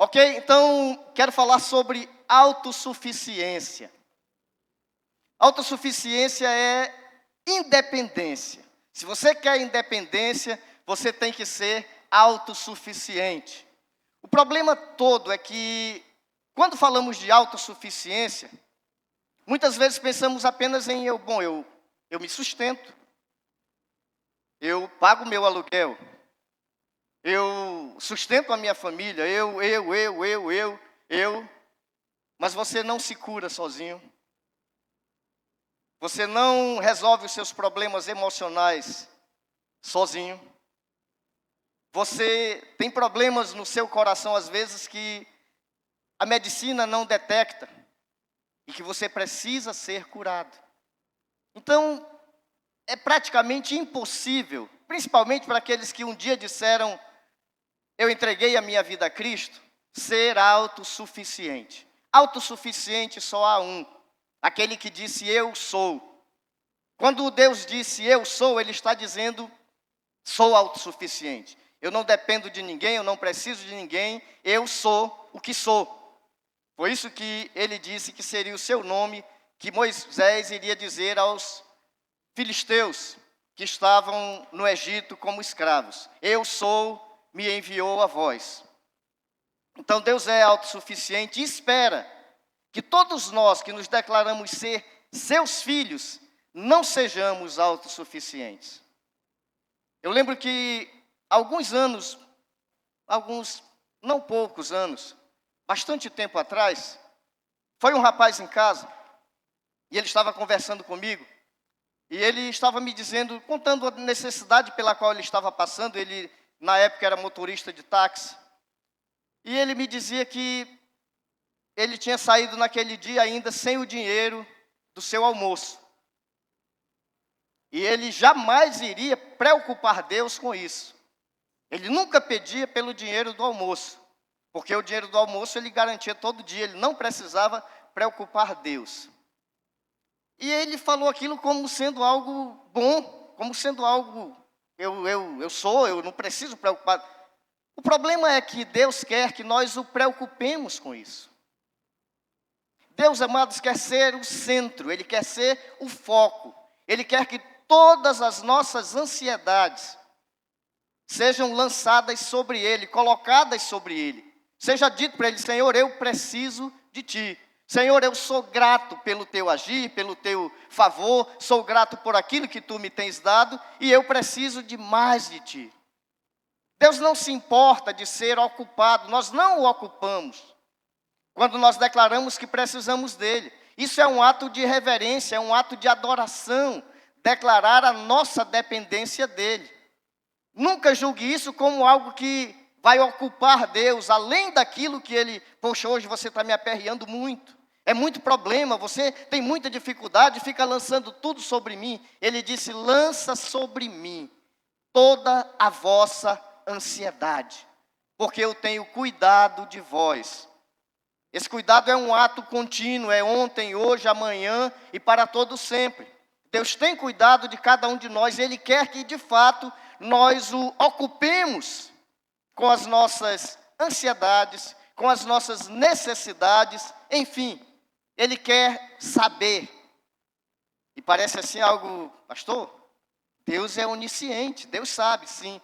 Ok? Então, quero falar sobre autossuficiência. Autossuficiência é independência. Se você quer independência, você tem que ser autossuficiente. O problema todo é que, quando falamos de autossuficiência, muitas vezes pensamos apenas em eu me sustento, eu pago meu aluguel, eu sustento a minha família, mas você não se cura sozinho. Você não resolve os seus problemas emocionais sozinho. Você tem problemas no seu coração, às vezes, que a medicina não detecta e que você precisa ser curado. Então, é praticamente impossível, principalmente para aqueles que um dia disseram, eu entreguei a minha vida a Cristo, ser autossuficiente. Autossuficiente só há um, aquele que disse eu sou. Quando Deus disse eu sou, Ele está dizendo sou autossuficiente. Eu não dependo de ninguém, eu não preciso de ninguém, eu sou o que sou. Foi isso que Ele disse que seria o seu nome, que Moisés iria dizer aos filisteus que estavam no Egito como escravos. Eu sou, me enviou a vós. Então Deus é autossuficiente e espera que todos nós que nos declaramos ser seus filhos, não sejamos autossuficientes. Eu lembro que alguns anos, não poucos anos, bastante tempo atrás, foi um rapaz em casa, e ele estava conversando comigo, e ele estava me dizendo, contando a necessidade pela qual ele estava passando, ele na época era motorista de táxi, e ele me dizia que ele tinha saído naquele dia ainda sem o dinheiro do seu almoço. E ele jamais iria preocupar Deus com isso. Ele nunca pedia pelo dinheiro do almoço, porque o dinheiro do almoço ele garantia todo dia, ele não precisava preocupar Deus. E ele falou aquilo como sendo algo bom, como sendo algo, eu não preciso preocupar. O problema é que Deus quer que nós o preocupemos com isso. Deus, amados, quer ser o centro, Ele quer ser o foco. Ele quer que todas as nossas ansiedades sejam lançadas sobre Ele, colocadas sobre Ele. Seja dito para Ele, Senhor, eu preciso de Ti. Senhor, eu sou grato pelo Teu agir, pelo Teu favor, sou grato por aquilo que Tu me tens dado e eu preciso de mais de Ti. Deus não se importa de ser ocupado, nós não o ocupamos quando nós declaramos que precisamos dEle. Isso é um ato de reverência, é um ato de adoração, declarar a nossa dependência dEle. Nunca julgue isso como algo que vai ocupar Deus, além daquilo que Ele, poxa, hoje você está me aperreando muito, é muito problema, você tem muita dificuldade, fica lançando tudo sobre mim. Ele disse, lança sobre mim toda a vossa ansiedade, porque eu tenho cuidado de vós. Esse cuidado é um ato contínuo, é ontem, hoje, amanhã e para todo sempre. Deus tem cuidado de cada um de nós, Ele quer que, de fato, nós o ocupemos com as nossas ansiedades, com as nossas necessidades, enfim, Ele quer saber. E parece assim algo, pastor, Deus é onisciente, Deus sabe, sim.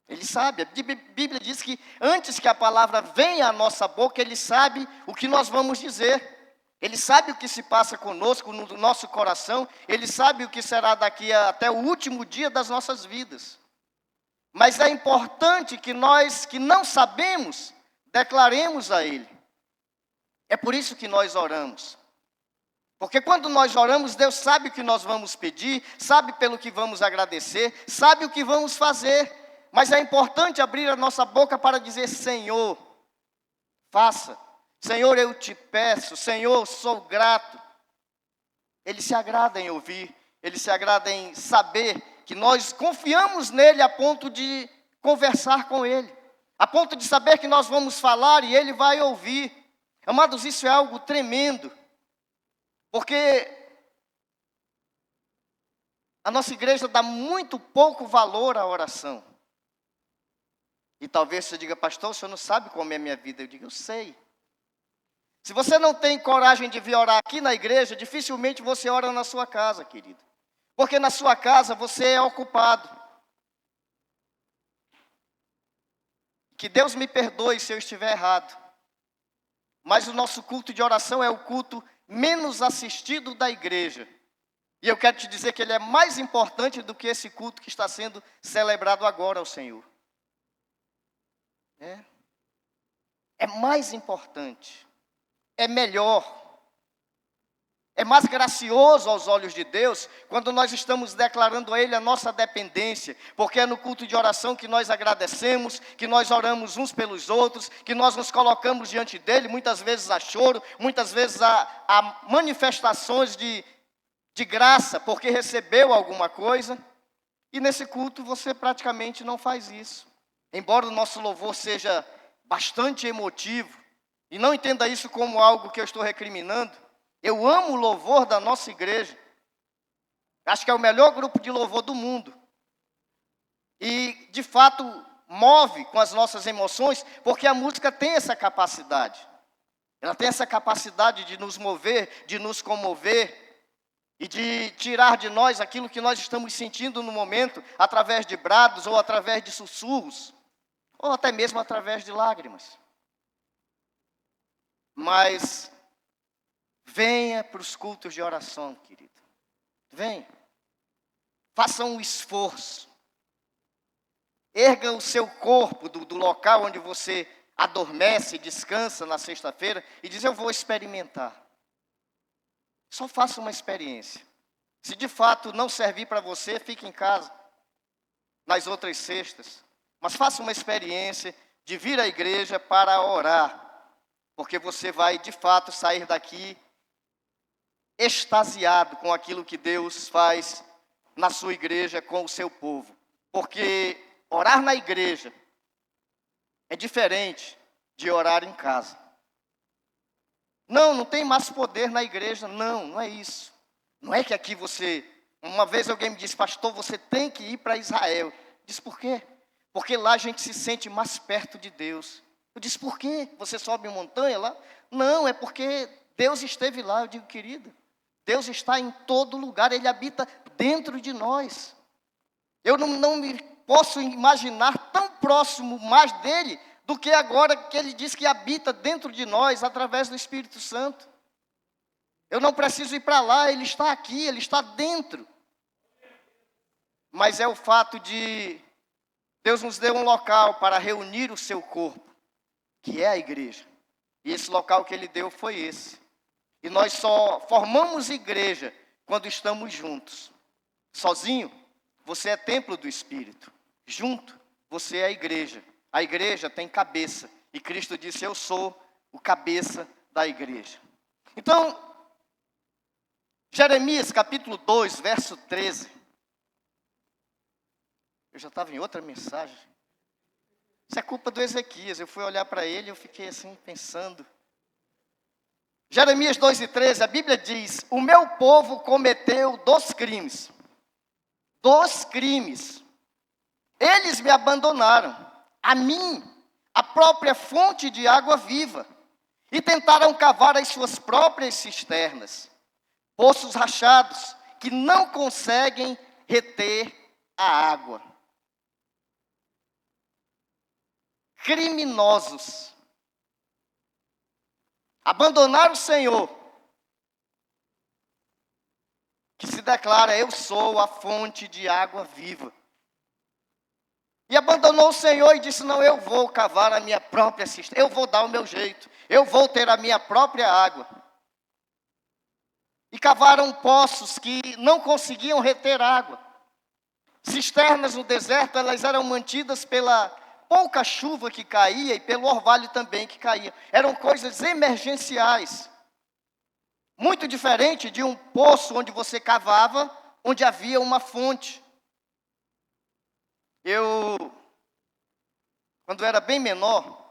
Ele sabe, a Bíblia diz que antes que a palavra venha à nossa boca, Ele sabe o que nós vamos dizer. Ele sabe o que se passa conosco, no nosso coração. Ele sabe o que será daqui até o último dia das nossas vidas. Mas é importante que nós que não sabemos, declaremos a Ele. É por isso que nós oramos. Porque quando nós oramos, Deus sabe o que nós vamos pedir, sabe pelo que vamos agradecer, sabe o que vamos fazer. Mas é importante abrir a nossa boca para dizer, Senhor, faça. Senhor, eu te peço. Senhor, sou grato. Ele se agrada em ouvir. Ele se agrada em saber que nós confiamos nele a ponto de conversar com ele. A ponto de saber que nós vamos falar e ele vai ouvir. Amados, isso é algo tremendo. Porque a nossa igreja dá muito pouco valor à oração. E talvez você diga, pastor, o senhor não sabe como é a minha vida. Eu digo, eu sei. Se você não tem coragem de vir orar aqui na igreja, dificilmente você ora na sua casa, querido. Porque na sua casa você é ocupado. Que Deus me perdoe se eu estiver errado. Mas o nosso culto de oração é o culto menos assistido da igreja. E eu quero te dizer que ele é mais importante do que esse culto que está sendo celebrado agora ao Senhor. É mais importante. É melhor. É mais gracioso aos olhos de Deus quando nós estamos declarando a Ele a nossa dependência, porque é no culto de oração que nós agradecemos, que nós oramos uns pelos outros, que nós nos colocamos diante dEle, muitas vezes a choro, muitas vezes a manifestações de graça, porque recebeu alguma coisa, e nesse culto você praticamente não faz isso. Embora o nosso louvor seja bastante emotivo, e não entenda isso como algo que eu estou recriminando, eu amo o louvor da nossa igreja. Acho que é o melhor grupo de louvor do mundo. E, de fato, move com as nossas emoções, porque a música tem essa capacidade. Ela tem essa capacidade de nos mover, de nos comover, e de tirar de nós aquilo que nós estamos sentindo no momento, através de brados, ou através de sussurros, ou até mesmo através de lágrimas. Mas venha para os cultos de oração, querido. Venha. Faça um esforço. Erga o seu corpo do local onde você adormece, descansa na sexta-feira e diz, eu vou experimentar. Só faça uma experiência. Se de fato não servir para você, fique em casa, nas outras sextas. Mas faça uma experiência de vir à igreja para orar. Porque você vai de fato sair daqui extasiado com aquilo que Deus faz na sua igreja com o seu povo. Porque orar na igreja é diferente de orar em casa. Não tem mais poder na igreja, não é isso. Não é que aqui você... Uma vez alguém me disse, pastor, você tem que ir para Israel. Eu disse, por quê? Porque lá a gente se sente mais perto de Deus. Eu disse, por quê? Você sobe montanha lá? Não, é porque Deus esteve lá. Eu digo, querido, Deus está em todo lugar, Ele habita dentro de nós. Eu não me posso imaginar tão próximo mais dEle do que agora que Ele diz que habita dentro de nós através do Espírito Santo. Eu não preciso ir para lá, Ele está aqui, Ele está dentro. Mas é o fato de Deus nos deu um local para reunir o seu corpo, que é a igreja. E esse local que Ele deu foi esse. E nós só formamos igreja quando estamos juntos. Sozinho, você é templo do Espírito. Junto, você é a igreja. A igreja tem cabeça. E Cristo disse, eu sou o cabeça da igreja. Então, Jeremias capítulo 2, verso 13. Eu já estava em outra mensagem. Isso é culpa do Ezequias. Eu fui olhar para ele e eu fiquei assim pensando. Jeremias 2:13, a Bíblia diz, o meu povo cometeu 2 crimes. 2 crimes. Eles me abandonaram, a mim, a própria fonte de água viva, e tentaram cavar as suas próprias cisternas, poços rachados, que não conseguem reter a água. Criminosos. Abandonar o Senhor, que se declara, eu sou a fonte de água viva. E abandonou o Senhor e disse, não, eu vou cavar a minha própria cisterna, eu vou dar o meu jeito, eu vou ter a minha própria água. E cavaram poços que não conseguiam reter água. Cisternas no deserto, elas eram mantidas pela pouca chuva que caía e pelo orvalho também que caía. Eram coisas emergenciais. Muito diferente de um poço onde você cavava, onde havia uma fonte. Eu, quando era bem menor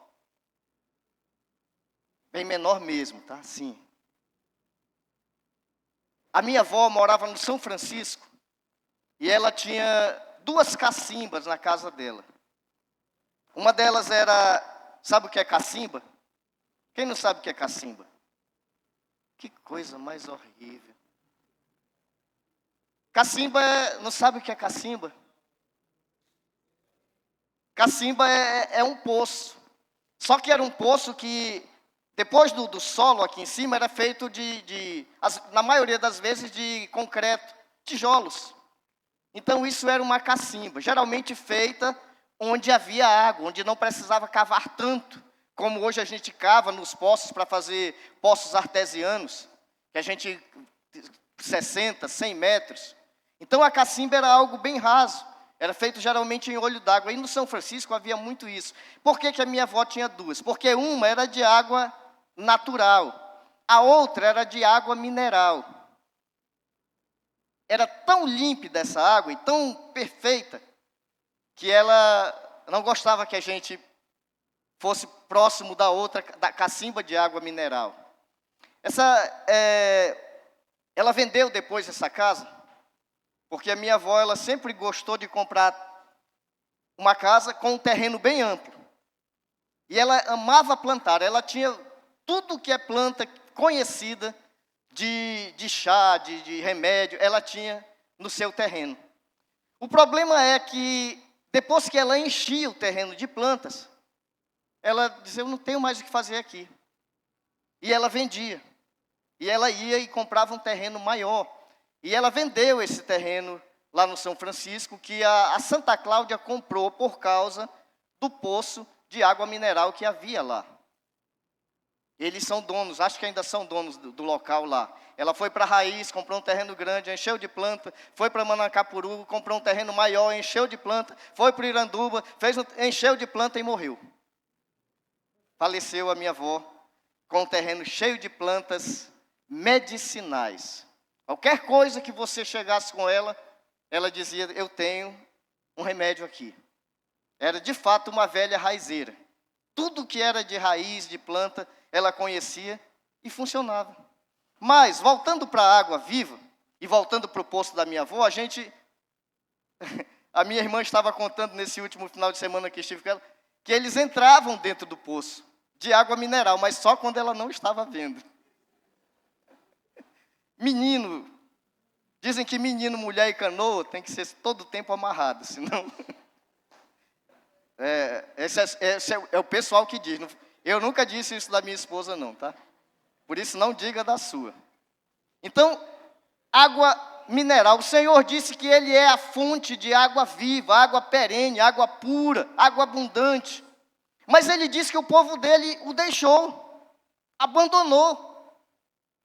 mesmo, tá? Sim. A minha avó morava no São Francisco e ela tinha 2 cacimbas na casa dela. Uma delas era, sabe o que é cacimba? Quem não sabe o que é cacimba? Que coisa mais horrível. Cacimba, não sabe o que é cacimba? Cacimba é um poço. Só que era um poço que, depois do solo aqui em cima, era feito na maioria das vezes, de concreto, tijolos. Então isso era uma cacimba, geralmente feita onde havia água, onde não precisava cavar tanto, como hoje a gente cava nos poços para fazer poços artesianos, que a gente 60, 100 metros. Então a cacimba era algo bem raso, era feito geralmente em olho d'água. E no São Francisco havia muito isso. Por que a minha avó tinha duas? Porque uma era de água natural, a outra era de água mineral. Era tão límpida essa água e tão perfeita, que ela não gostava que a gente fosse próximo da outra, da cacimba de água mineral. Ela vendeu depois essa casa, porque a minha avó ela sempre gostou de comprar uma casa com um terreno bem amplo. E ela amava plantar, ela tinha tudo que é planta conhecida, de chá, de remédio, ela tinha no seu terreno. O problema é que, depois que ela enchia o terreno de plantas, ela dizia, eu não tenho mais o que fazer aqui. E ela vendia. E ela ia e comprava um terreno maior. E ela vendeu esse terreno lá no São Francisco, que a Santa Cláudia comprou por causa do poço de água mineral que havia lá. Eles são donos, acho que ainda são donos do local lá. Ela foi para a Raiz, comprou um terreno grande, encheu de planta. Foi para Manacapuru, comprou um terreno maior, encheu de planta. Foi para Iranduba, encheu de planta e morreu. Faleceu a minha avó com um terreno cheio de plantas medicinais. Qualquer coisa que você chegasse com ela, ela dizia, eu tenho um remédio aqui. Era de fato uma velha raizeira. Tudo que era de raiz, de planta, ela conhecia e funcionava. Mas, voltando para a água viva, e voltando para o poço da minha avó, a minha irmã estava contando nesse último final de semana que estive com ela, que eles entravam dentro do poço de água mineral, mas só quando ela não estava vendo. Menino, dizem que menino, mulher e canoa tem que ser todo o tempo amarrado, senão... Esse é o pessoal que diz. Eu nunca disse isso da minha esposa, não, tá? Por isso, não diga da sua. Então, água mineral. O Senhor disse que Ele é a fonte de água viva, água perene, água pura, água abundante. Mas Ele disse que o povo dele o deixou, abandonou.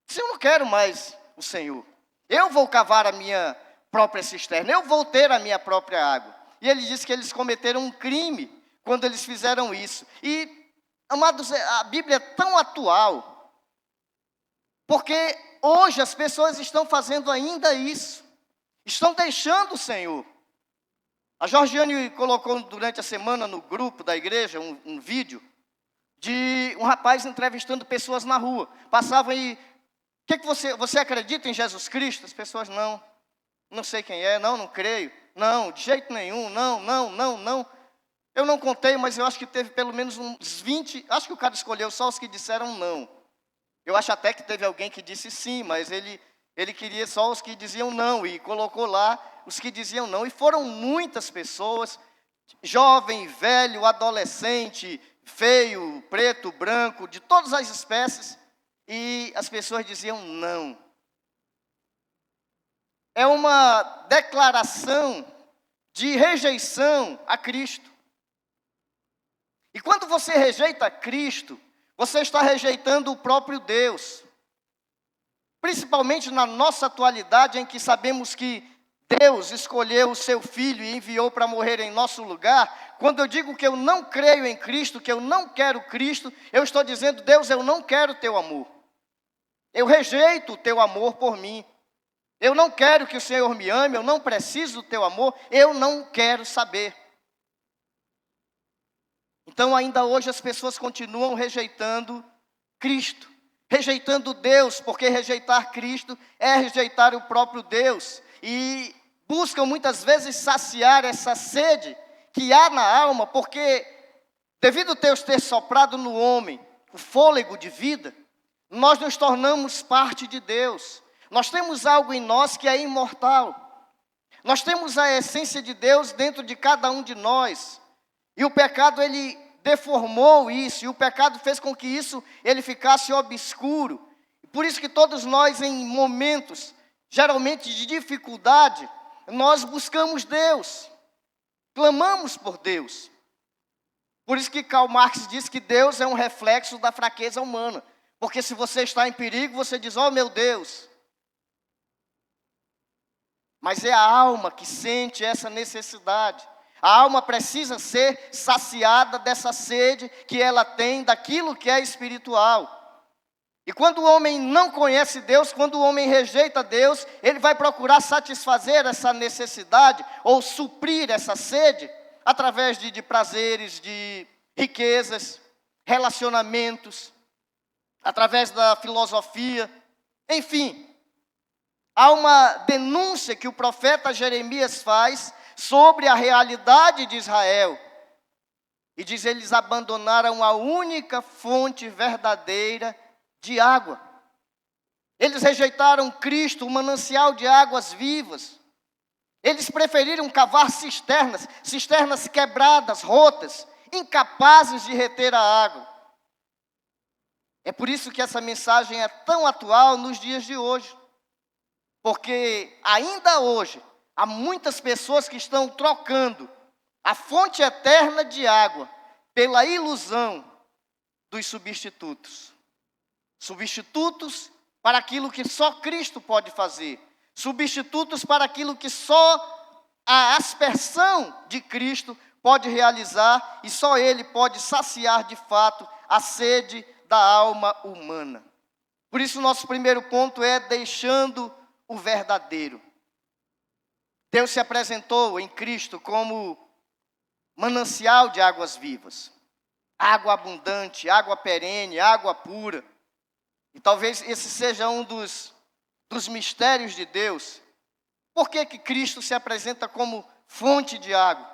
Disse, eu não quero mais o Senhor. Eu vou cavar a minha própria cisterna, eu vou ter a minha própria água. E Ele disse que eles cometeram um crime quando eles fizeram isso. E, amados, a Bíblia é tão atual, porque hoje as pessoas estão fazendo ainda isso, estão deixando o Senhor. A Georgiane colocou durante a semana no grupo da igreja um vídeo de um rapaz entrevistando pessoas na rua. Passavam e, você acredita em Jesus Cristo? As pessoas, não sei quem é, não creio. Não, de jeito nenhum, não. Eu não contei, mas eu acho que teve pelo menos uns 20, acho que o cara escolheu só os que disseram não. Eu acho até que teve alguém que disse sim, mas ele queria só os que diziam não, e colocou lá os que diziam não. E foram muitas pessoas, jovem, velho, adolescente, feio, preto, branco, de todas as espécies, e as pessoas diziam não. É uma declaração de rejeição a Cristo. E quando você rejeita Cristo, você está rejeitando o próprio Deus. Principalmente na nossa atualidade, em que sabemos que Deus escolheu o seu Filho e enviou para morrer em nosso lugar. Quando eu digo que eu não creio em Cristo, que eu não quero Cristo, eu estou dizendo, Deus, eu não quero teu amor. Eu rejeito o teu amor por mim. Eu não quero que o Senhor me ame, eu não preciso do teu amor, eu não quero saber. Então, ainda hoje as pessoas continuam rejeitando Cristo, rejeitando Deus, porque rejeitar Cristo é rejeitar o próprio Deus. E buscam muitas vezes saciar essa sede que há na alma, porque Devido a Deus ter soprado no homem o fôlego de vida, nós nos tornamos parte de Deus. Nós temos algo em nós que é imortal. Nós temos a essência de Deus dentro de cada um de nós. E o pecado, ele deformou isso. E o pecado fez com que isso, ele ficasse obscuro. Por isso que todos nós, em momentos, geralmente de dificuldade, nós buscamos Deus. Clamamos por Deus. Por isso que Karl Marx diz que Deus é um reflexo da fraqueza humana. Porque se você está em perigo, você diz, oh meu Deus. Mas é a alma que sente essa necessidade. A alma precisa ser saciada dessa sede que ela tem daquilo que é espiritual. E quando o homem não conhece Deus, quando o homem rejeita Deus, ele vai procurar satisfazer essa necessidade ou suprir essa sede através de prazeres, de riquezas, relacionamentos, através da filosofia, enfim. Há uma denúncia que o profeta Jeremias faz sobre a realidade de Israel. E diz, eles abandonaram a única fonte verdadeira de água. Eles rejeitaram Cristo, o manancial de águas vivas. Eles preferiram cavar cisternas quebradas, rotas, incapazes de reter a água. É por isso que essa mensagem é tão atual nos dias de hoje. Porque ainda hoje, há muitas pessoas que estão trocando a fonte eterna de água pela ilusão dos substitutos. Substitutos para aquilo que só Cristo pode fazer. Substitutos para aquilo que só a aspersão de Cristo pode realizar e só Ele pode saciar de fato a sede da alma humana. Por isso, nosso primeiro ponto é deixando o verdadeiro. Deus se apresentou em Cristo como manancial de águas vivas. Água abundante, água perene, água pura. E talvez esse seja um dos mistérios de Deus. Por que Cristo se apresenta como fonte de água?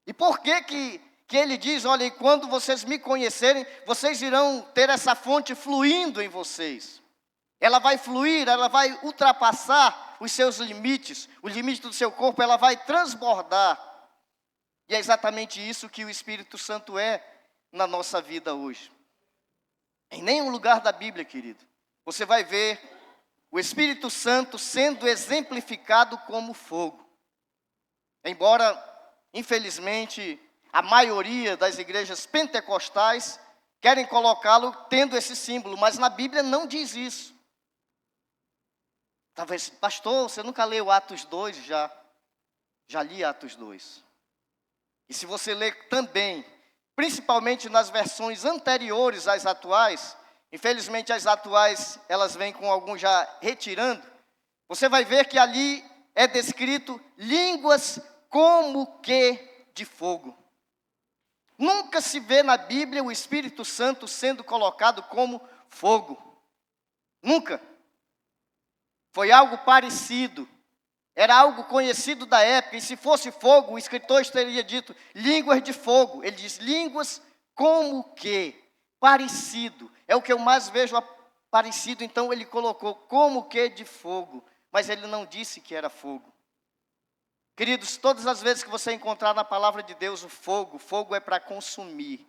E por que Ele diz, olha, e quando vocês me conhecerem, vocês irão ter essa fonte fluindo em vocês. Ela vai fluir, ela vai ultrapassar os seus limites, o limite do seu corpo, ela vai transbordar. E é exatamente isso que o Espírito Santo é na nossa vida hoje. Em nenhum lugar da Bíblia, querido, você vai ver o Espírito Santo sendo exemplificado como fogo. Embora, infelizmente, a maioria das igrejas pentecostais querem colocá-lo tendo esse símbolo, mas na Bíblia não diz isso. Talvez, pastor, você nunca leu Atos 2? Já li Atos 2. E se você ler também, principalmente nas versões anteriores às atuais, infelizmente as atuais, elas vêm com alguns já retirando, você vai ver que ali é descrito línguas como que de fogo. Nunca se vê na Bíblia o Espírito Santo sendo colocado como fogo. Nunca. Foi algo parecido. Era algo conhecido da época. E se fosse fogo, o escritor teria dito línguas de fogo. Ele diz línguas como que. Parecido. É o que eu mais vejo parecido. Então ele colocou como que de fogo. Mas ele não disse que era fogo. Queridos, todas as vezes que você encontrar na palavra de Deus o fogo é para consumir.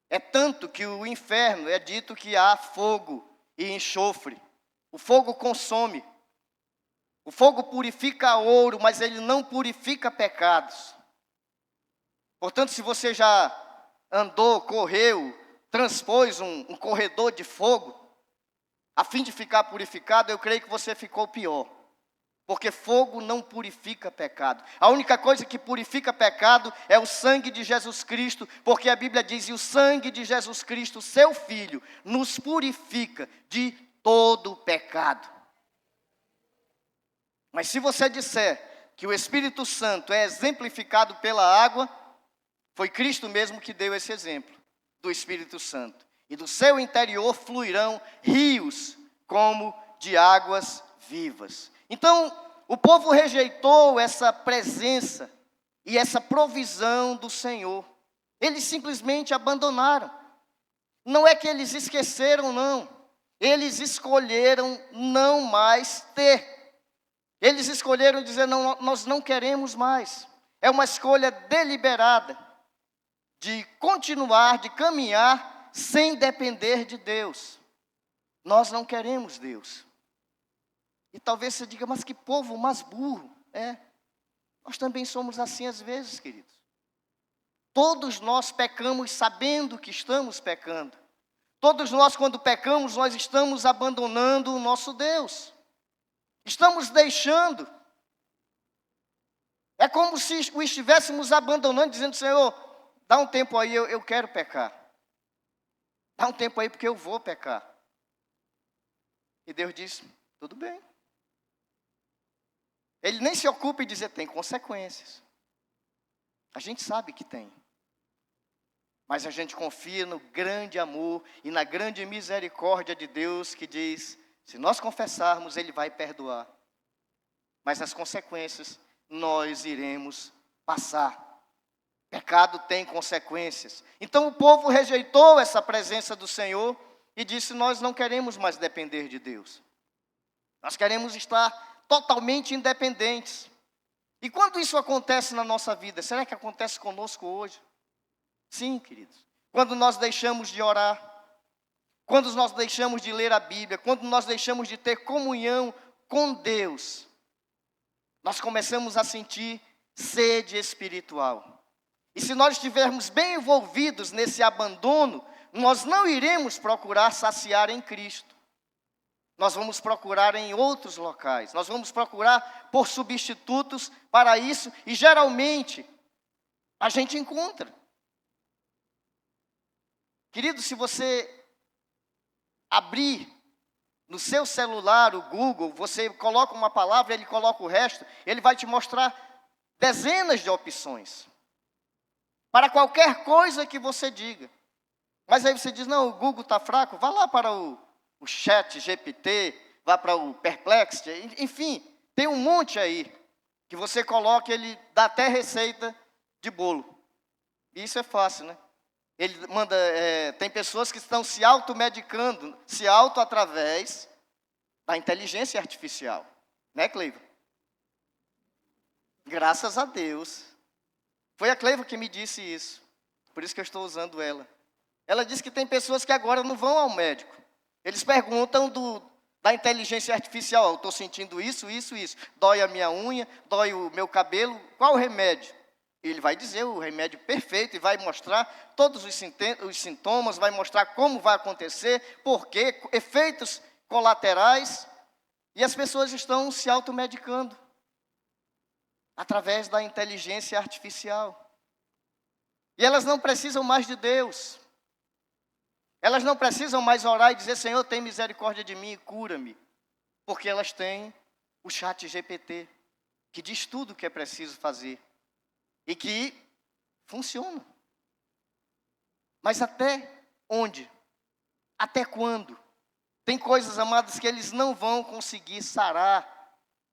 É tanto que o inferno é dito que há fogo e enxofre. O fogo consome. O fogo purifica ouro, mas ele não purifica pecados. Portanto, se você já andou, correu, transpôs um corredor de fogo, a fim de ficar purificado, eu creio que você ficou pior. Porque fogo não purifica pecado. A única coisa que purifica pecado é o sangue de Jesus Cristo, porque a Bíblia diz, e o sangue de Jesus Cristo, seu Filho, nos purifica de todo pecado. Mas se você disser que o Espírito Santo é exemplificado pela água, foi Cristo mesmo que deu esse exemplo do Espírito Santo. E do seu interior fluirão rios como de águas vivas. Então, o povo rejeitou essa presença e essa provisão do Senhor. Eles simplesmente abandonaram. Não é que eles esqueceram, não. Eles escolheram não mais ter. Eles escolheram dizer, não, nós não queremos mais. É uma escolha deliberada de continuar, de caminhar sem depender de Deus. Nós não queremos Deus. E talvez você diga, mas que povo mais burro. Nós também somos assim às vezes, queridos. Todos nós pecamos sabendo que estamos pecando. Todos nós, quando pecamos, nós estamos abandonando o nosso Deus. Estamos deixando. É como se o estivéssemos abandonando, dizendo, Senhor, dá um tempo aí, eu quero pecar. Dá um tempo aí, porque eu vou pecar. E Deus diz, tudo bem. Ele nem se ocupa em dizer, tem consequências. A gente sabe que tem. Mas a gente confia no grande amor e na grande misericórdia de Deus que diz, se nós confessarmos, Ele vai perdoar. Mas as consequências nós iremos passar. Pecado tem consequências. Então o povo rejeitou essa presença do Senhor e disse, nós não queremos mais depender de Deus. Nós queremos estar totalmente independentes. E quando isso acontece na nossa vida, será que acontece conosco hoje? Sim, queridos. Quando nós deixamos de orar, quando nós deixamos de ler a Bíblia, quando nós deixamos de ter comunhão com Deus, nós começamos a sentir sede espiritual. E se nós estivermos bem envolvidos nesse abandono, nós não iremos procurar saciar em Cristo. Nós vamos procurar em outros locais. Nós vamos procurar por substitutos para isso. E geralmente, a gente encontra. Querido, se você abrir no seu celular o Google, você coloca uma palavra, ele coloca o resto, ele vai te mostrar dezenas de opções. Para qualquer coisa que você diga. Mas aí você diz, não, o Google está fraco, vá lá para o Chat GPT, vá para o Perplexity, enfim, tem um monte aí, que você coloca, ele dá até receita de bolo. E isso é fácil, né? Ele manda, tem pessoas que estão se automedicando, através da inteligência artificial. Né, Cleiva? Graças a Deus. Foi a Cleiva que me disse isso. Por isso que eu estou usando ela. Ela disse que tem pessoas que agora não vão ao médico. Eles perguntam da inteligência artificial, eu estou sentindo isso. Dói a minha unha, dói o meu cabelo, qual o remédio? Ele vai dizer o remédio perfeito e vai mostrar todos os sintomas, vai mostrar como vai acontecer, por quê, efeitos colaterais. E as pessoas estão se automedicando através da inteligência artificial. E elas não precisam mais de Deus. Elas não precisam mais orar e dizer, Senhor, tem misericórdia de mim e cura-me. Porque elas têm o Chat GPT, que diz tudo o que é preciso fazer. E que funciona. Mas até onde? Até quando? Tem coisas, amadas, que eles não vão conseguir sarar.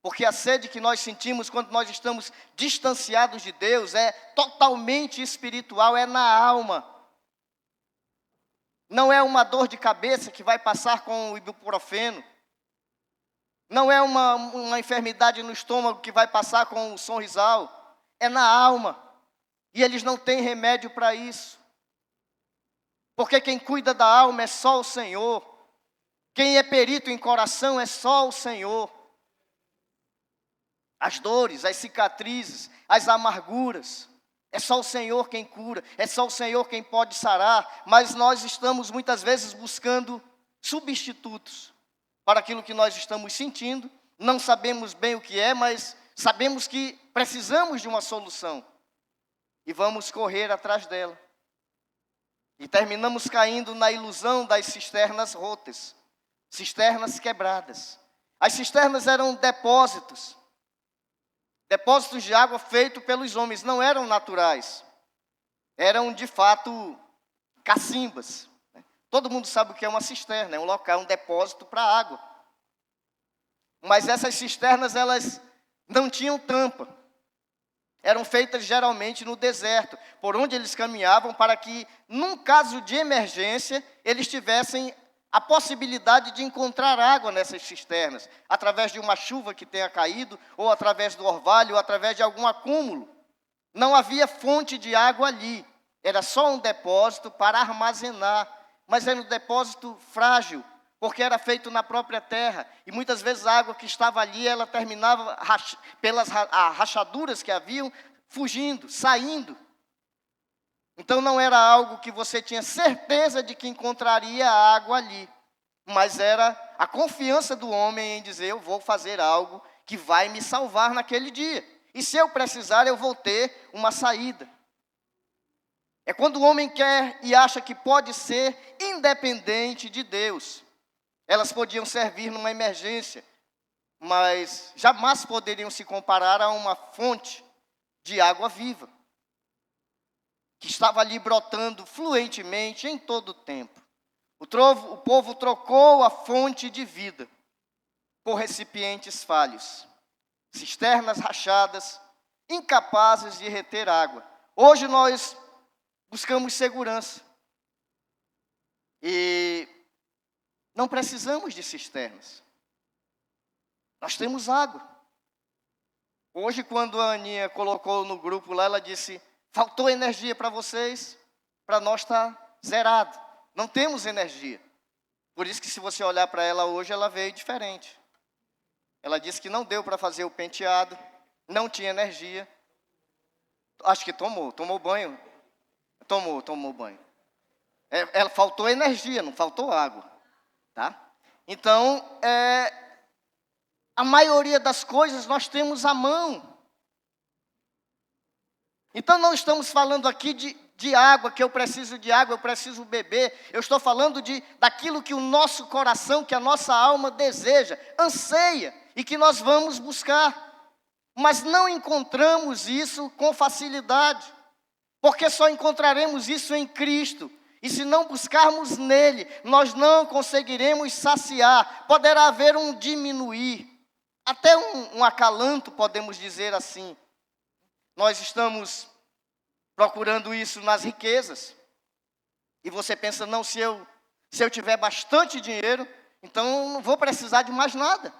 Porque a sede que nós sentimos quando nós estamos distanciados de Deus é totalmente espiritual, é na alma. Não é uma dor de cabeça que vai passar com o ibuprofeno. Não é uma enfermidade no estômago que vai passar com o Sonrisal. É na alma. E eles não têm remédio para isso. Porque quem cuida da alma é só o Senhor. Quem é perito em coração é só o Senhor. As dores, as cicatrizes, as amarguras. É só o Senhor quem cura. É só o Senhor quem pode sarar. Mas nós estamos muitas vezes buscando substitutos para aquilo que nós estamos sentindo. Não sabemos bem o que é, mas sabemos que precisamos de uma solução. E vamos correr atrás dela. E terminamos caindo na ilusão das cisternas rotas. Cisternas quebradas. As cisternas eram depósitos. Depósitos de água feitos pelos homens. Não eram naturais. Eram, de fato, cacimbas. Todo mundo sabe o que é uma cisterna. É um local, um depósito para água. Mas essas cisternas, elas não tinham tampa. eram feitas geralmente no deserto, por onde eles caminhavam, para que, num caso de emergência, eles tivessem a possibilidade de encontrar água nessas cisternas, através de uma chuva que tenha caído, ou através do orvalho, ou através de algum acúmulo. Não havia fonte de água ali, era só um depósito para armazenar, mas era um depósito frágil, porque era feito na própria terra, e muitas vezes a água que estava ali, ela terminava pelas rachaduras que haviam, fugindo, saindo. Então não era algo que você tinha certeza de que encontraria água ali, mas era a confiança do homem em dizer, eu vou fazer algo que vai me salvar naquele dia. E se eu precisar, eu vou ter uma saída. É quando o homem quer e acha que pode ser independente de Deus. Elas podiam servir numa emergência, mas jamais poderiam se comparar a uma fonte de água viva, que estava ali brotando fluentemente em todo o tempo. O povo trocou a fonte de vida por recipientes falhos, cisternas rachadas, incapazes de reter água. Hoje nós buscamos segurança e não precisamos de cisternas. Nós temos água. Hoje, quando a Aninha colocou no grupo lá, ela disse, faltou energia para vocês, para nós está zerado. Não temos energia. Por isso que se você olhar para ela hoje, ela veio diferente. Ela disse que não deu para fazer o penteado, não tinha energia. Acho que tomou banho. Tomou banho. Ela faltou energia, não faltou água. Tá? Então, a maioria das coisas nós temos à mão. Então não estamos falando aqui de água, que eu preciso de água, eu preciso beber. Eu estou falando daquilo que o nosso coração, que a nossa alma deseja, anseia e que nós vamos buscar. Mas não encontramos isso com facilidade, porque só encontraremos isso em Cristo. E se não buscarmos nele, nós não conseguiremos saciar. Poderá haver um diminuir, até um acalanto, podemos dizer assim. Nós estamos procurando isso nas riquezas. E você pensa, não, se eu tiver bastante dinheiro, então eu não vou precisar de mais nada.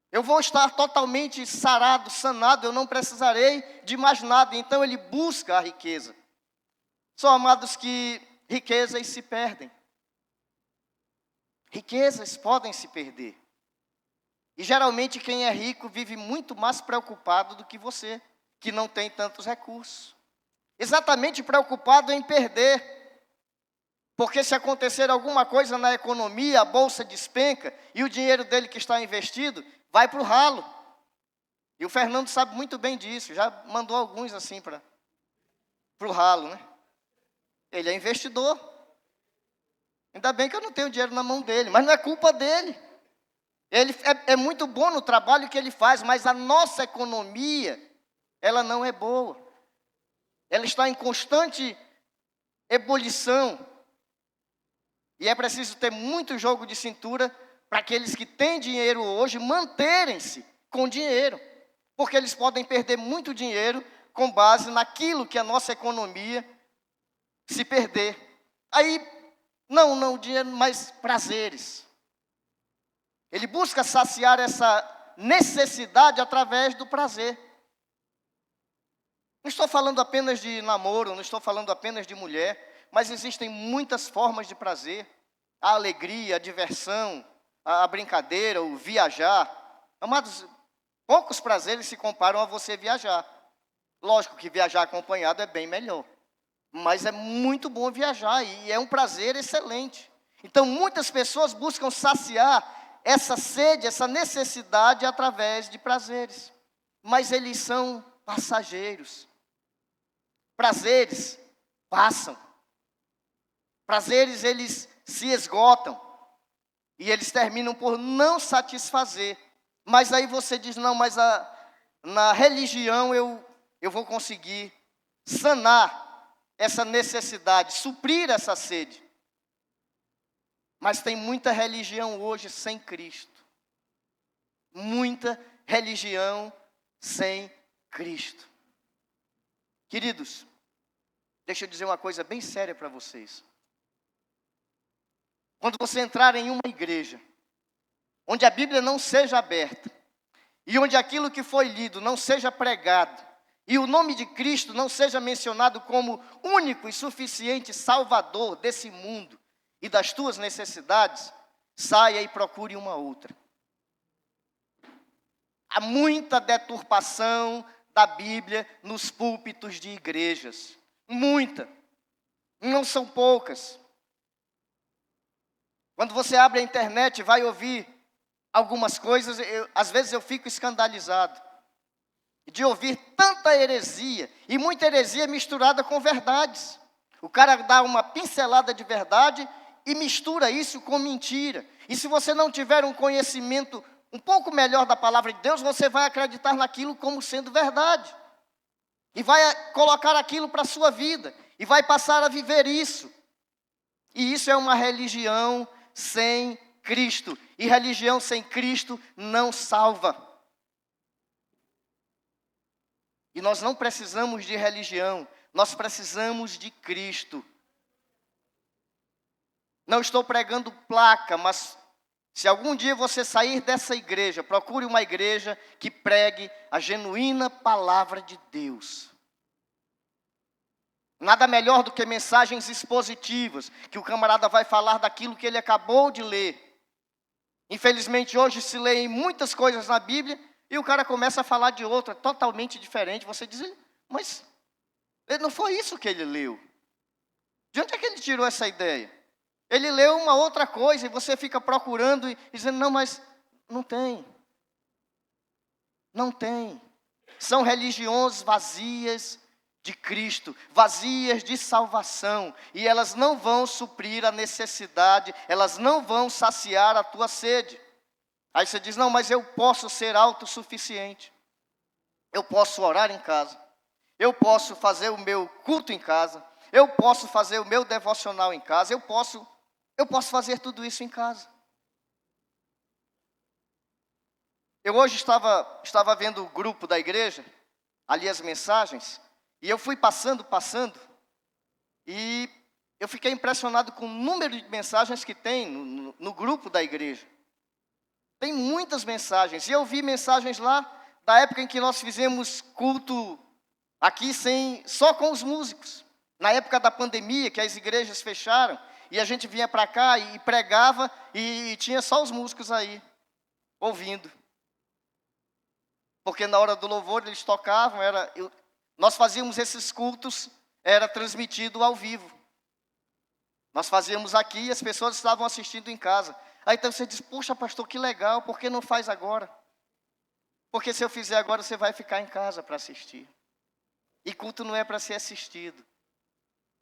Eu vou estar totalmente sarado, sanado, eu não precisarei de mais nada. Então ele busca a riqueza. Só, amados, que riquezas se perdem. Riquezas podem se perder. E geralmente quem é rico vive muito mais preocupado do que você, que não tem tantos recursos. Exatamente preocupado em perder. Porque se acontecer alguma coisa na economia, a bolsa despenca e o dinheiro dele que está investido vai para o ralo. E o Fernando sabe muito bem disso, já mandou alguns assim para o ralo, né? Ele é investidor. Ainda bem que eu não tenho dinheiro na mão dele, mas não é culpa dele. Ele é muito bom no trabalho que ele faz, mas a nossa economia, ela não é boa. Ela está em constante ebulição. E é preciso ter muito jogo de cintura para aqueles que têm dinheiro hoje manterem-se com dinheiro. Porque eles podem perder muito dinheiro com base naquilo que a nossa economia se perder. Aí, não dinheiro, mas prazeres. Ele busca saciar essa necessidade através do prazer. Não estou falando apenas de namoro, não estou falando apenas de mulher, mas existem muitas formas de prazer. A alegria, a diversão, a brincadeira, o viajar. Amados, poucos prazeres se comparam a você viajar. Lógico que viajar acompanhado é bem melhor. Mas é muito bom viajar e é um prazer excelente. Então, muitas pessoas buscam saciar essa sede, essa necessidade através de prazeres. Mas eles são passageiros. Prazeres passam. Prazeres, eles se esgotam. E eles terminam por não satisfazer. Mas aí você diz, não, mas na religião eu vou conseguir sanar essa necessidade, suprir essa sede. Mas tem muita religião hoje sem Cristo. Muita religião sem Cristo. Queridos, deixa eu dizer uma coisa bem séria para vocês. Quando você entrar em uma igreja, onde a Bíblia não seja aberta, e onde aquilo que foi lido não seja pregado, e o nome de Cristo não seja mencionado como único e suficiente Salvador desse mundo e das tuas necessidades, saia e procure uma outra. Há muita deturpação da Bíblia nos púlpitos de igrejas. Muita. Não são poucas. Quando você abre a internet e vai ouvir algumas coisas, às vezes eu fico escandalizado de ouvir tanta heresia, e muita heresia misturada com verdades. O cara dá uma pincelada de verdade e mistura isso com mentira. E se você não tiver um conhecimento um pouco melhor da palavra de Deus, você vai acreditar naquilo como sendo verdade. E vai colocar aquilo para a sua vida. E vai passar a viver isso. E isso é uma religião sem Cristo. E religião sem Cristo não salva. E nós não precisamos de religião. Nós precisamos de Cristo. Não estou pregando placa, mas se algum dia você sair dessa igreja, procure uma igreja que pregue a genuína palavra de Deus. Nada melhor do que mensagens expositivas, que o camarada vai falar daquilo que ele acabou de ler. Infelizmente hoje se leem muitas coisas na Bíblia e o cara começa a falar de outra totalmente diferente. Você diz, mas não foi isso que ele leu. De onde é que ele tirou essa ideia? Ele leu uma outra coisa e você fica procurando e dizendo, não, mas não tem. Não tem. São religiões vazias de Cristo, vazias de salvação. E elas não vão suprir a necessidade, elas não vão saciar a tua sede. Aí você diz, não, mas eu posso ser autossuficiente. Eu posso orar em casa. Eu posso fazer o meu culto em casa. Eu posso fazer o meu devocional em casa. Eu posso fazer tudo isso em casa. Eu hoje estava vendo o grupo da igreja, ali as mensagens, e eu fui passando, e eu fiquei impressionado com o número de mensagens que tem no grupo da igreja. Tem muitas mensagens, e eu vi mensagens lá, da época em que nós fizemos culto aqui só com os músicos. Na época da pandemia, que as igrejas fecharam, e a gente vinha para cá e pregava, e tinha só os músicos aí, ouvindo. Porque na hora do louvor eles tocavam, nós fazíamos esses cultos, era transmitido ao vivo. Nós fazíamos aqui e as pessoas estavam assistindo em casa. Aí então você diz, puxa pastor, que legal, por que não faz agora? Porque se eu fizer agora, você vai ficar em casa para assistir. E culto não é para ser assistido.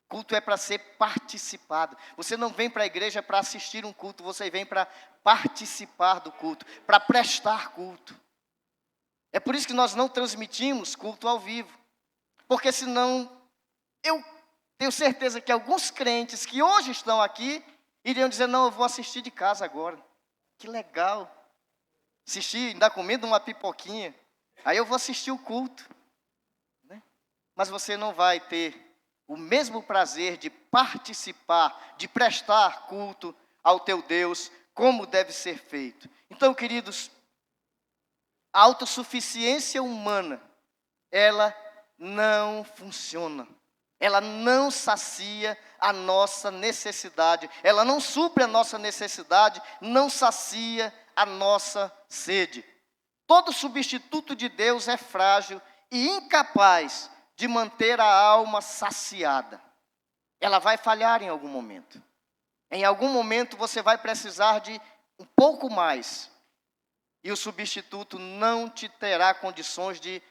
Culto é para ser participado. Você não vem para a igreja para assistir um culto, você vem para participar do culto, para prestar culto. É por isso que nós não transmitimos culto ao vivo. Porque senão, eu tenho certeza que alguns crentes que hoje estão aqui, iriam dizer, não, eu vou assistir de casa agora. Que legal. Assistir, ainda comendo uma pipoquinha. Aí eu vou assistir o culto. Né? Mas você não vai ter o mesmo prazer de participar, de prestar culto ao teu Deus, como deve ser feito. Então, queridos, a autossuficiência humana, ela não funciona. Ela não sacia a nossa necessidade. Ela não supre a nossa necessidade, não sacia a nossa sede. Todo substituto de Deus é frágil e incapaz de manter a alma saciada. Ela vai falhar em algum momento. Em algum momento você vai precisar de um pouco mais. E o substituto não te terá condições de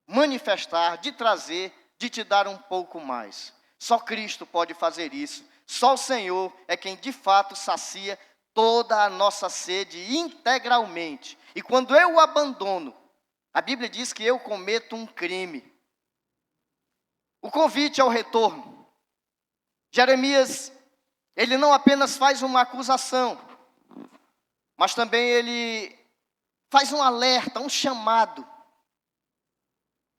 manifestar, de trazer, de te dar um pouco mais. Só Cristo pode fazer isso. Só o Senhor é quem de fato sacia toda a nossa sede integralmente. E quando eu o abandono, a Bíblia diz que eu cometo um crime. O convite ao retorno. Jeremias, ele não apenas faz uma acusação, mas também ele faz um alerta, um chamado.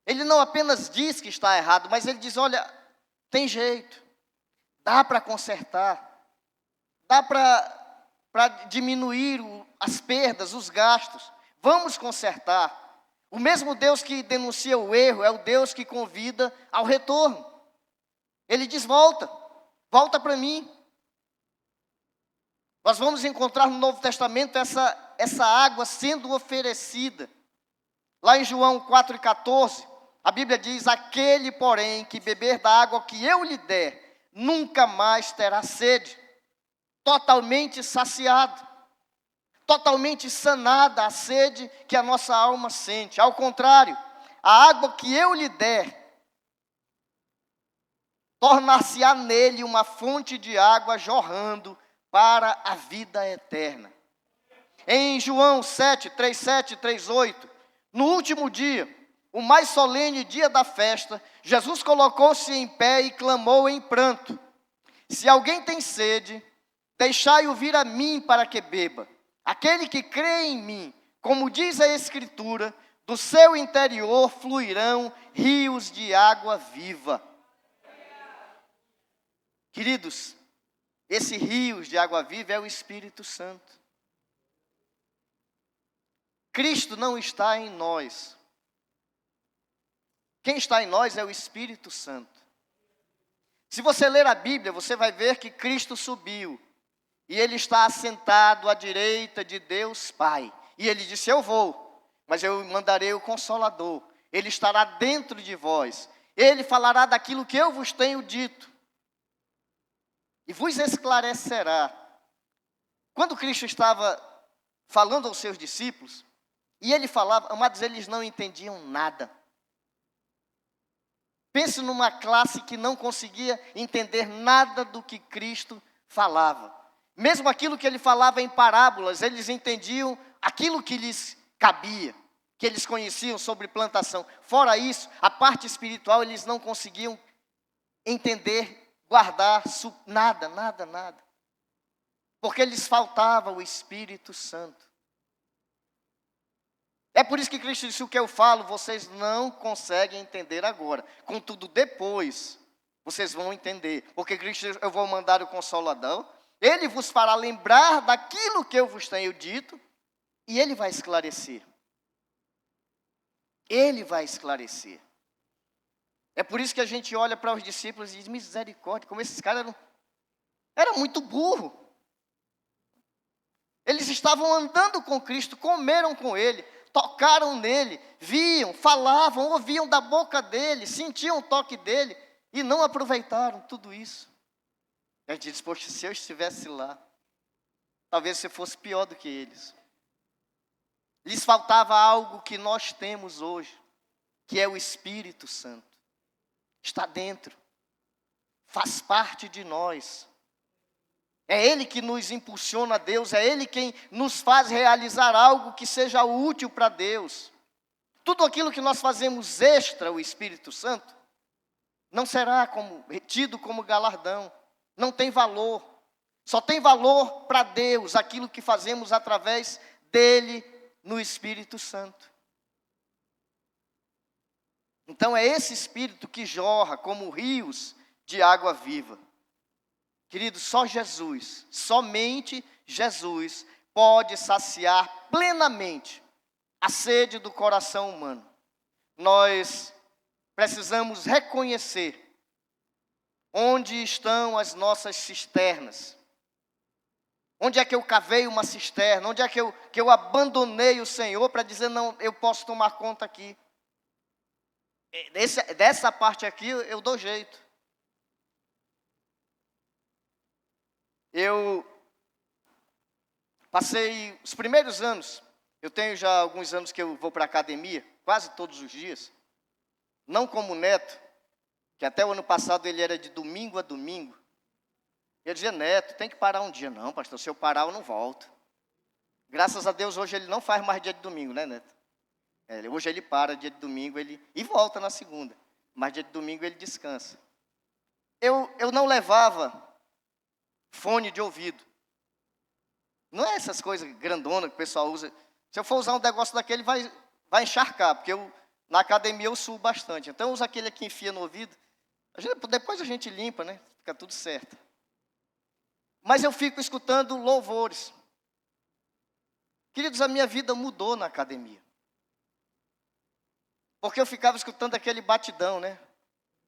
Ele não apenas diz que está errado, mas ele diz, olha, tem jeito, dá para consertar, dá para diminuir as perdas, os gastos, vamos consertar. O mesmo Deus que denuncia o erro é o Deus que convida ao retorno. Ele diz, volta para mim. Nós vamos encontrar no Novo Testamento essa água sendo oferecida. Lá em João 4,14, a Bíblia diz, aquele, porém, que beber da água que eu lhe der, nunca mais terá sede. Totalmente saciado, totalmente sanada a sede que a nossa alma sente. Ao contrário, a água que eu lhe der, tornar-se-á nele uma fonte de água jorrando para a vida eterna. Em João 7, 3:7, 3:8, no último dia, o mais solene dia da festa, Jesus colocou-se em pé e clamou em pranto, se alguém tem sede, deixai-o vir a mim para que beba. Aquele que crê em mim, como diz a Escritura, do seu interior fluirão rios de água viva. Queridos, esse rios de água viva é o Espírito Santo. Cristo não está em nós. Quem está em nós é o Espírito Santo. Se você ler a Bíblia, você vai ver que Cristo subiu. E Ele está assentado à direita de Deus Pai. E Ele disse, eu vou, mas eu mandarei o Consolador. Ele estará dentro de vós. Ele falará daquilo que eu vos tenho dito. E vos esclarecerá. Quando Cristo estava falando aos seus discípulos, e Ele falava, amados, eles não entendiam nada. Pense numa classe que não conseguia entender nada do que Cristo falava. Mesmo aquilo que Ele falava em parábolas, eles entendiam aquilo que lhes cabia, que eles conheciam sobre plantação. Fora isso, a parte espiritual eles não conseguiam entender, guardar nada. Porque lhes faltava o Espírito Santo. É por isso que Cristo disse, o que eu falo, vocês não conseguem entender agora. Contudo, depois, vocês vão entender. Porque Cristo disse, eu vou mandar o Consolador, Ele vos fará lembrar daquilo que eu vos tenho dito, e Ele vai esclarecer. Ele vai esclarecer. É por isso que a gente olha para os discípulos e diz, misericórdia, como esses caras eram muito burros. Eles estavam andando com Cristo, comeram com Ele, tocaram nele, viam, falavam, ouviam da boca dele, sentiam o toque dele, e não aproveitaram tudo isso. A gente diz, poxa, se eu estivesse lá, talvez você fosse pior do que eles. Lhes faltava algo que nós temos hoje, que é o Espírito Santo. Está dentro, faz parte de nós. É Ele que nos impulsiona a Deus, é Ele quem nos faz realizar algo que seja útil para Deus. Tudo aquilo que nós fazemos extra o Espírito Santo, não será tido como galardão, não tem valor. Só tem valor para Deus aquilo que fazemos através dEle no Espírito Santo. Então é esse Espírito que jorra como rios de água viva. Querido, só Jesus, somente Jesus pode saciar plenamente a sede do coração humano. Nós precisamos reconhecer onde estão as nossas cisternas. Onde é que eu cavei uma cisterna? Onde é que eu abandonei o Senhor para dizer, não, eu posso tomar conta aqui. Dessa parte aqui eu dou jeito. Eu passei os primeiros anos, eu tenho já alguns anos que eu vou para a academia, quase todos os dias. Não como o Neto, que até o ano passado ele era de domingo a domingo. Eu dizia, Neto, tem que parar um dia. Não, pastor, se eu parar eu não volto. Graças a Deus hoje ele não faz mais dia de domingo, né, Neto? Hoje ele para dia de domingo e volta na segunda. Mas dia de domingo ele descansa. Eu não levava fone de ouvido. Não é essas coisas grandonas que o pessoal usa. Se eu for usar um negócio daquele, vai encharcar, porque Na academia eu suo bastante. Então eu uso aquele que enfia no ouvido. Depois a gente limpa, né? Fica tudo certo. Mas eu fico escutando louvores. Queridos, a minha vida mudou na academia. Porque eu ficava escutando aquele batidão, né?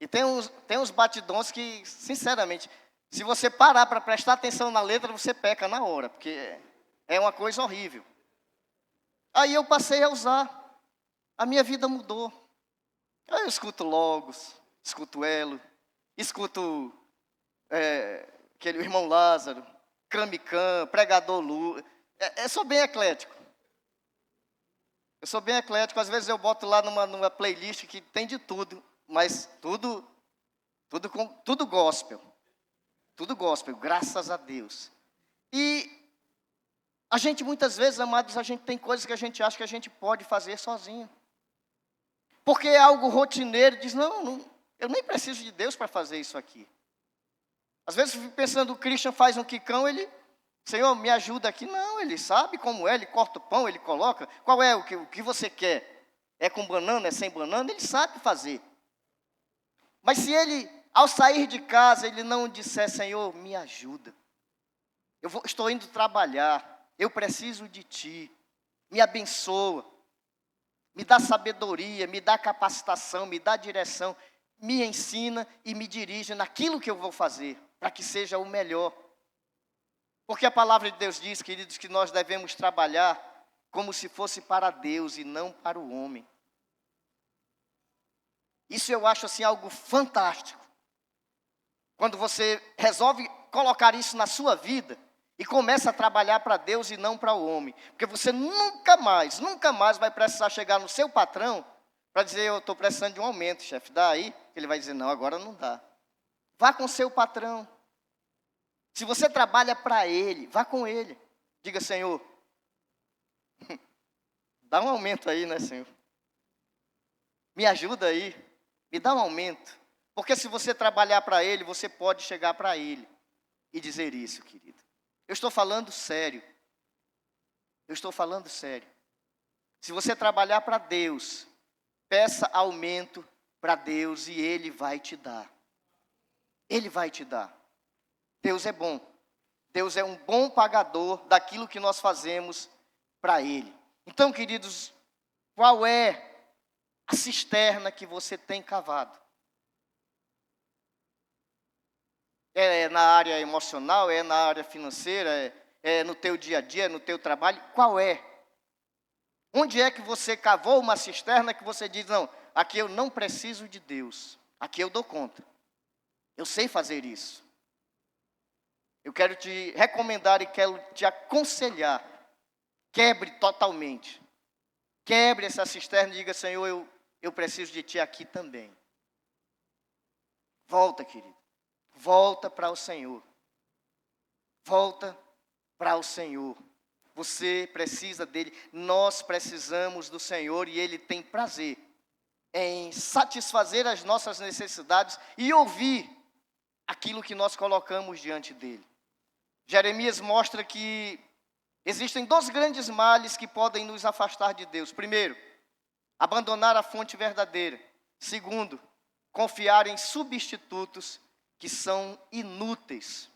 E tem uns batidões que, sinceramente, se você parar para prestar atenção na letra, você peca na hora, porque é uma coisa horrível. Aí eu passei a usar. A minha vida mudou. Aí eu escuto Logos, escuto Elo, escuto aquele irmão Lázaro, Cramicam, Pregador Lu. Eu sou bem eclético. Eu sou bem eclético. Às vezes eu boto lá numa playlist que tem de tudo, mas tudo gospel. Tudo gospel, graças a Deus. E a gente, muitas vezes, amados, a gente tem coisas que a gente acha que a gente pode fazer sozinho. Porque é algo rotineiro, diz, não, eu nem preciso de Deus para fazer isso aqui. Às vezes eu fico pensando, o Christian faz um quicão, ele, Senhor, me ajuda aqui. Não, ele sabe como é, ele corta o pão, ele coloca. Qual é o que você quer? É com banana, é sem banana? Ele sabe fazer. Mas se ele, ao sair de casa, ele não disser, Senhor, me ajuda. Estou indo trabalhar, eu preciso de Ti, me abençoa. Me dá sabedoria, me dá capacitação, me dá direção, me ensina e me dirige naquilo que eu vou fazer, para que seja o melhor. Porque a palavra de Deus diz, queridos, que nós devemos trabalhar como se fosse para Deus e não para o homem. Isso eu acho assim algo fantástico. Quando você resolve colocar isso na sua vida, e começa a trabalhar para Deus e não para o homem. Porque você nunca mais vai precisar chegar no seu patrão para dizer, eu estou precisando de um aumento, chefe, dá aí? Ele vai dizer, não, agora não dá. Vá com o seu patrão. Se você trabalha para ele, vá com ele. Diga, Senhor, dá um aumento aí, né, Senhor? Me ajuda aí, me dá um aumento. Porque se você trabalhar para ele, você pode chegar para ele e dizer isso, querido. Eu estou falando sério. Eu estou falando sério. Se você trabalhar para Deus, peça aumento para Deus e Ele vai te dar. Ele vai te dar. Deus é bom. Deus é um bom pagador daquilo que nós fazemos para Ele. Então, queridos, qual é a cisterna que você tem cavado? É na área emocional, é na área financeira, é no teu dia a dia, no teu trabalho? Qual é? Onde é que você cavou uma cisterna que você diz, não, aqui eu não preciso de Deus, aqui eu dou conta. Eu sei fazer isso. Eu quero te recomendar e quero te aconselhar, quebre totalmente. Quebre essa cisterna e diga, Senhor, eu preciso de Ti aqui também. Volta, querido. Volta para o Senhor. Volta para o Senhor. Você precisa dele. Nós precisamos do Senhor e Ele tem prazer em satisfazer as nossas necessidades e ouvir aquilo que nós colocamos diante dele. Jeremias mostra que existem 2 grandes males que podem nos afastar de Deus. Primeiro, abandonar a fonte verdadeira. Segundo, confiar em substitutos que são inúteis.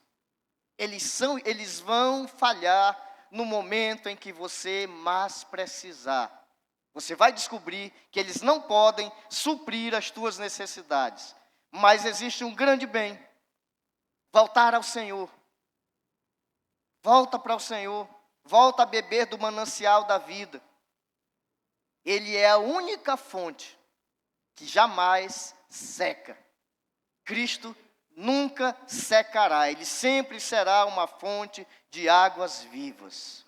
Eles vão falhar no momento em que você mais precisar. Você vai descobrir que eles não podem suprir as tuas necessidades. Mas existe um grande bem. Voltar ao Senhor. Volta para o Senhor. Volta a beber do manancial da vida. Ele é a única fonte que jamais seca. Cristo nunca secará, Ele sempre será uma fonte de águas vivas.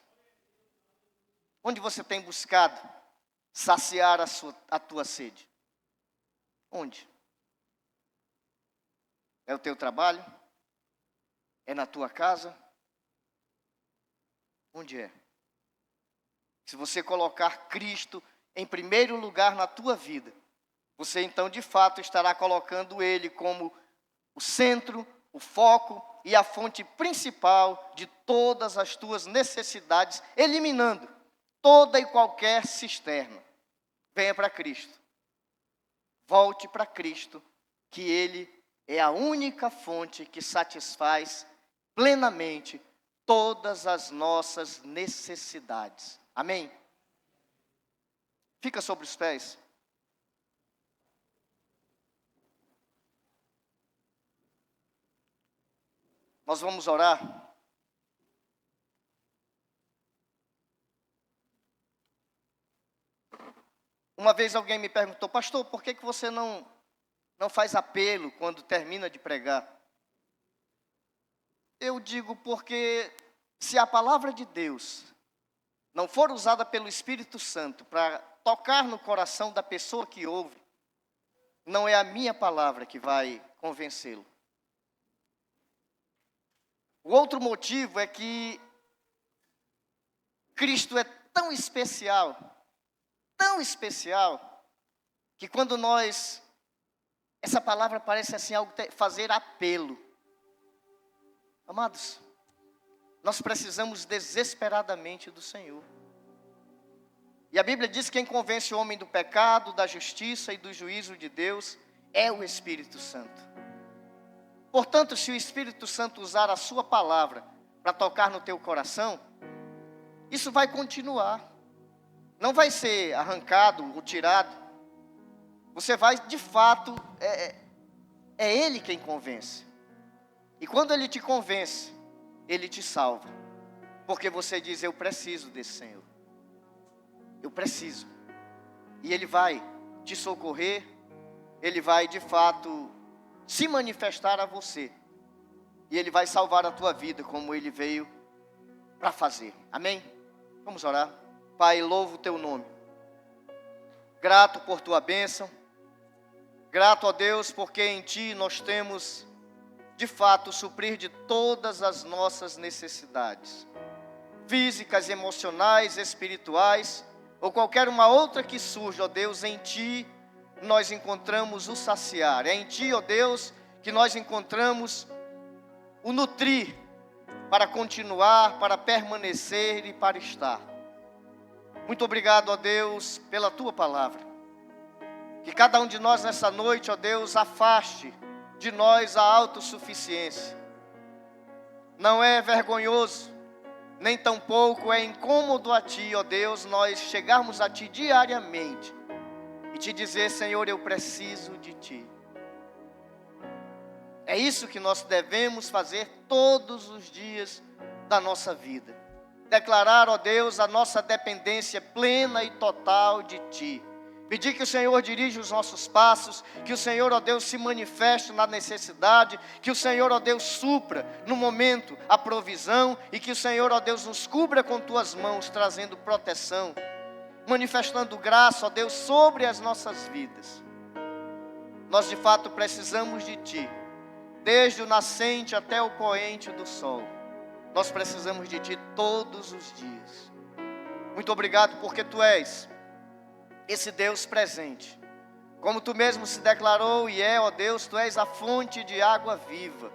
Onde você tem buscado saciar a tua sede? Onde? É o teu trabalho? É na tua casa? Onde é? Se você colocar Cristo em primeiro lugar na tua vida, você então de fato estará colocando Ele como o centro, o foco e a fonte principal de todas as tuas necessidades, eliminando toda e qualquer cisterna. Venha para Cristo. volte para Cristo, que Ele é a única fonte que satisfaz plenamente todas as nossas necessidades. Amém? Fica sobre os pés. Nós vamos orar. Uma vez alguém me perguntou: pastor, por que você não faz apelo quando termina de pregar? Eu digo porque se a palavra de Deus não for usada pelo Espírito Santo para tocar no coração da pessoa que ouve, não é a minha palavra que vai convencê-lo. O outro motivo é que Cristo é tão especial, que quando essa palavra parece assim algo fazer apelo. Amados, nós precisamos desesperadamente do Senhor. E a Bíblia diz que quem convence o homem do pecado, da justiça e do juízo de Deus é o Espírito Santo. Portanto, se o Espírito Santo usar a sua palavra para tocar no teu coração, isso vai continuar. Não vai ser arrancado ou tirado. Você vai, de fato, é Ele quem convence. E quando Ele te convence, Ele te salva. Porque você diz: eu preciso desse Senhor. Eu preciso. E Ele vai te socorrer. Ele vai, de fato, se manifestar a você. E Ele vai salvar a tua vida como Ele veio para fazer. Amém? Vamos orar. Pai, louvo o teu nome. Grato por tua bênção. Grato a Deus porque em ti nós temos, de fato, suprir de todas as nossas necessidades. Físicas, emocionais, espirituais, ou qualquer uma outra que surja, ó Deus, em ti nós encontramos o saciar. É em ti, ó Deus, que nós encontramos o nutrir para continuar, para permanecer e para estar. Muito obrigado, ó Deus, pela tua palavra. Que cada um de nós nessa noite, ó Deus, afaste de nós a autossuficiência. Não é vergonhoso, nem tampouco é incômodo a ti, ó Deus, nós chegarmos a ti diariamente e te dizer: Senhor, eu preciso de ti. É isso que nós devemos fazer todos os dias da nossa vida. Declarar, ó Deus, a nossa dependência plena e total de ti. Pedir que o Senhor dirija os nossos passos, que o Senhor, ó Deus, se manifeste na necessidade, que o Senhor, ó Deus, supra no momento a provisão e que o Senhor, ó Deus, nos cubra com tuas mãos, trazendo proteção, manifestando graça, ó Deus, sobre as nossas vidas. Nós, de fato, precisamos de ti, desde o nascente até o poente do sol. Nós precisamos de ti todos os dias. Muito obrigado porque tu és esse Deus presente. Como tu mesmo se declarou e ó Deus, tu és a fonte de água viva.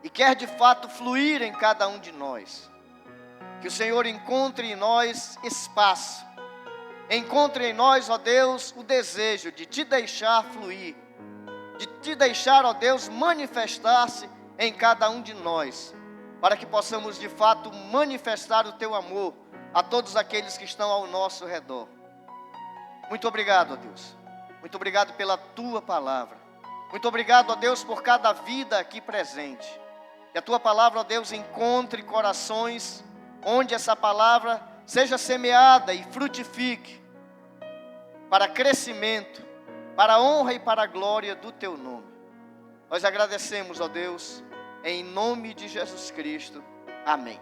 E quer de fato fluir em cada um de nós. Que o Senhor encontre em nós espaço. Encontre em nós, ó Deus, o desejo de te deixar fluir. De te deixar, ó Deus, manifestar-se em cada um de nós. Para que possamos de fato manifestar o teu amor a todos aqueles que estão ao nosso redor. Muito obrigado, ó Deus. Muito obrigado pela tua palavra. Muito obrigado, ó Deus, por cada vida aqui presente. Que a tua palavra, ó Deus, encontre corações onde essa palavra seja semeada e frutifique para crescimento, para a honra e para a glória do teu nome. Nós agradecemos, ó Deus, em nome de Jesus Cristo. Amém.